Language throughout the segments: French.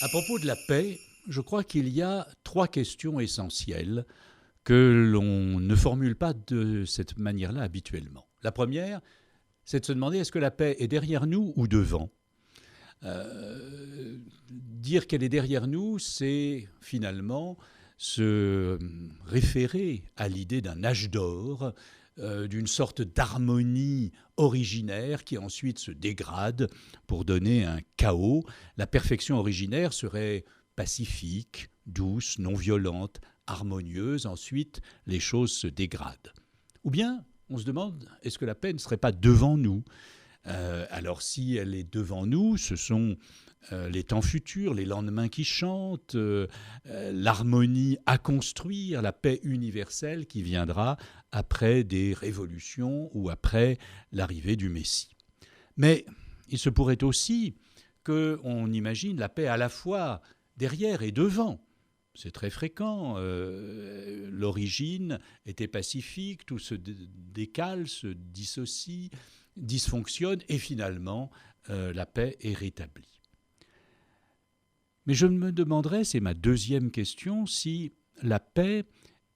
À propos de la paix, je crois qu'il y a trois questions essentielles que l'on ne formule pas de cette manière-là habituellement. La première, c'est de se demander est-ce que la paix est derrière nous ou devant. Dire qu'elle est derrière nous, c'est finalement se référer à l'idée d'un âge d'or, d'une sorte d'harmonie originaire qui ensuite se dégrade pour donner un chaos. La perfection originaire serait pacifique, douce, non violente, harmonieuse. Ensuite, les choses se dégradent. Ou bien, on se demande, est-ce que la paix ne serait pas devant nous ? Alors si elle est devant nous, ce sont les temps futurs, les lendemains qui chantent, l'harmonie à construire, la paix universelle qui viendra après des révolutions ou après l'arrivée du Messie. Mais il se pourrait aussi qu'on imagine la paix à la fois derrière et devant. C'est très fréquent. L'origine était pacifique, tout se décale, se dissocie, dysfonctionne et finalement la paix est rétablie. Mais je me demanderais, c'est ma deuxième question, si la paix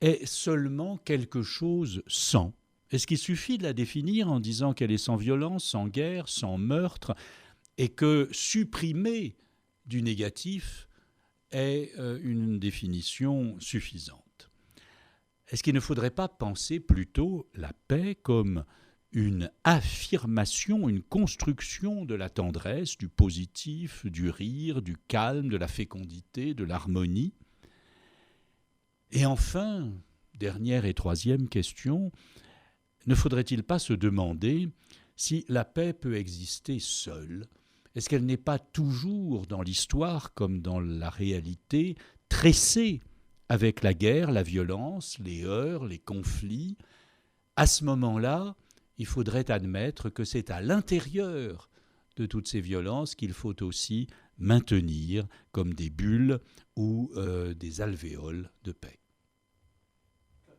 est seulement quelque chose sans. Est-ce qu'il suffit de la définir en disant qu'elle est sans violence, sans guerre, sans meurtre, et que supprimer du négatif est une définition suffisante ? Est-ce qu'il ne faudrait pas penser plutôt la paix comme une affirmation, une construction de la tendresse, du positif, du rire, du calme, de la fécondité, de l'harmonie ? Et enfin, dernière et troisième question, ne faudrait-il pas se demander si la paix peut exister seule ? Est-ce qu'elle n'est pas toujours dans l'histoire comme dans la réalité tressée avec la guerre, la violence, les heurts, les conflits ? À ce moment-là, il faudrait admettre que c'est à l'intérieur de toutes ces violences qu'il faut aussi maintenir comme des bulles ou des alvéoles de paix.